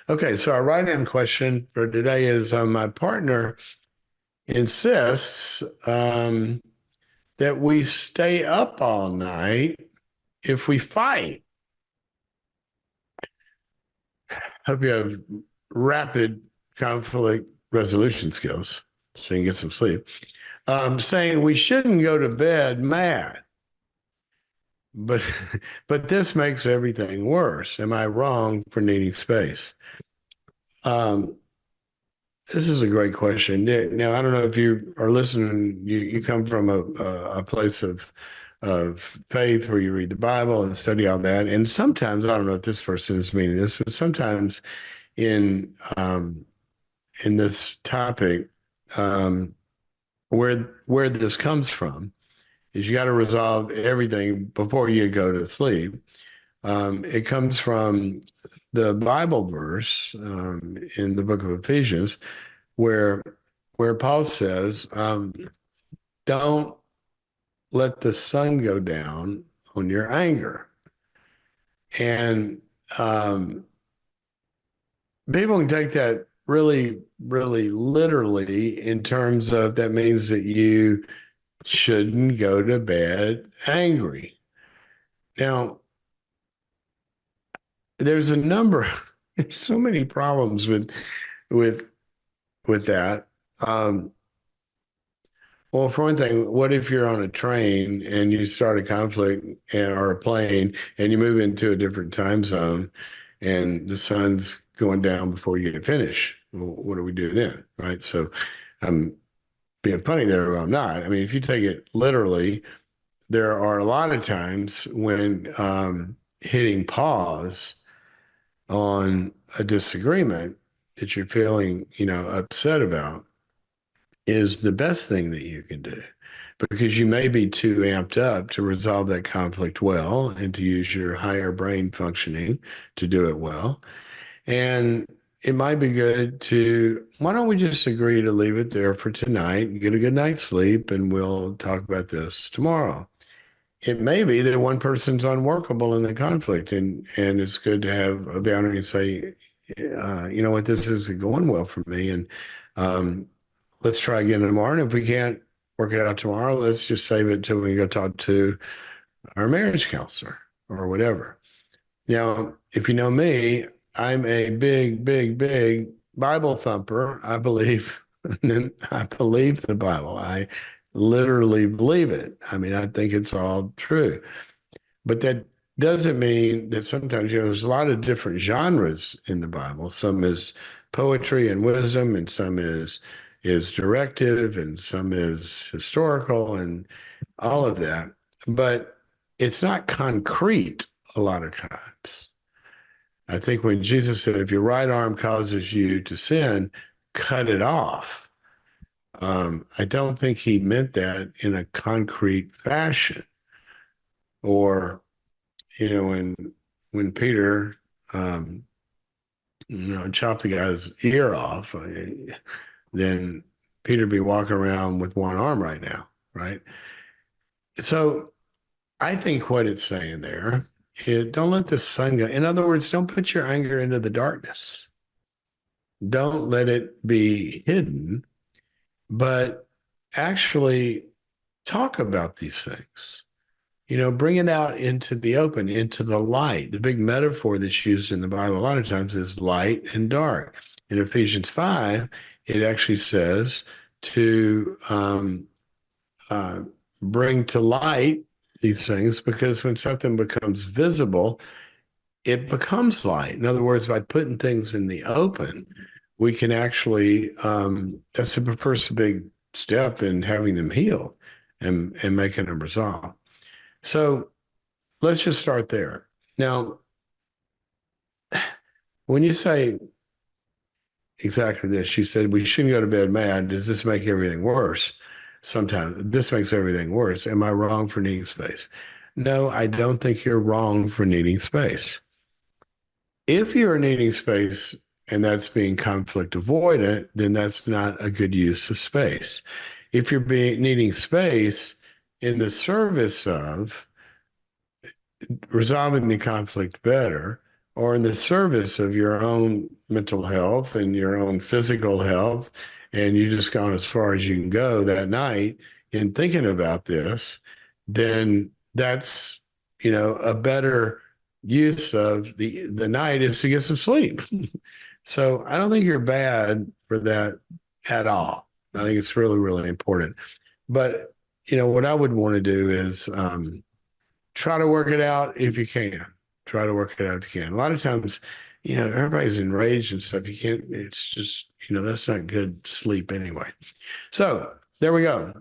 Okay, so our write-in question for today is my partner insists that we stay up all night if we fight. Hope you have rapid conflict resolution skills so you can get some sleep. Saying we shouldn't go to bed mad, but but this makes everything worse. Am I wrong for needing space? Um, This is a great question. Now, I don't know if you are listening, you come from a place of faith where you read the Bible and study all that. And sometimes, I don't know if this person is meaning this, but sometimes in in this topic, um, where this comes from is you got to resolve everything before you go to sleep. It comes from the Bible verse in the book of Ephesians where Paul says, "Don't let the sun go down on your anger." And people can take that really, really literally in terms of that means that you shouldn't go to bed angry. Now, there's a number, there's so many problems with with that. Um, Well, for one thing, what if you're on a train and you start a conflict or a plane and you move into a different time zone and the sun's going down before you get finished? Well, what do we do then? Right. So I'm being funny there, but I'm not. I mean, if you take it literally, there are a lot of times when hitting pause on a disagreement that you're feeling, upset about is the best thing that you can do because you may be too amped up to resolve that conflict well and to use your higher brain functioning to do it well. And it might be good to, why don't we just agree to leave it there for tonight, get a good night's sleep, and we'll talk about this tomorrow. It may be that one person's unworkable in the conflict, and it's good to have a boundary and say, you know what, this isn't going well for me, and um, let's try again tomorrow. And if we can't work it out tomorrow, let's just save it until we go talk to our marriage counselor or whatever. Now, if you know me, I'm a big, big, big Bible thumper. I believe, I believe the Bible. I literally believe it. I mean, I think it's all true. But that doesn't mean that sometimes, there's a lot of different genres in the Bible. Some is poetry and wisdom, and some is directive, and some is historical, and all of that. But it's not concrete a lot of times. I think when Jesus said, if your right arm causes you to sin, cut it off. I don't think he meant that in a concrete fashion. Or, when Peter, um, chopped the guy's ear off, then Peter be walking around with one arm right now, right? So I think what it's saying there is don't let the sun go. In other words, don't put your anger into the darkness. Don't let it be hidden, but actually talk about these things. Bring it out into the open, into the light. The big metaphor that's used in the Bible a lot of times is light and dark. In Ephesians 5, it actually says to uh, bring to light these things because when something becomes visible, it becomes light. In other words, by putting things in the open, we can actually, that's the first big step in having them heal and making them resolve. So let's just start there. Now, when you say exactly this, you said we shouldn't go to bed mad. Does this make everything worse? Sometimes this makes everything worse. Am I wrong for needing space? No, I don't think you're wrong for needing space. If you're needing space and that's being conflict avoidant, then that's not a good use of space. If you're needing space in the service of resolving the conflict better or in the service of your own mental health and your own physical health, and you just gone as far as you can go that night in thinking about this, then that's, a better use of the night is to get some sleep. So I don't think you're bad for that at all. I think it's really, really important. But what I would want to do is try to work it out if you can. Try to work it out if you can. A lot of times, everybody's enraged and stuff. You can't. It's just that's not good sleep anyway. So there we go.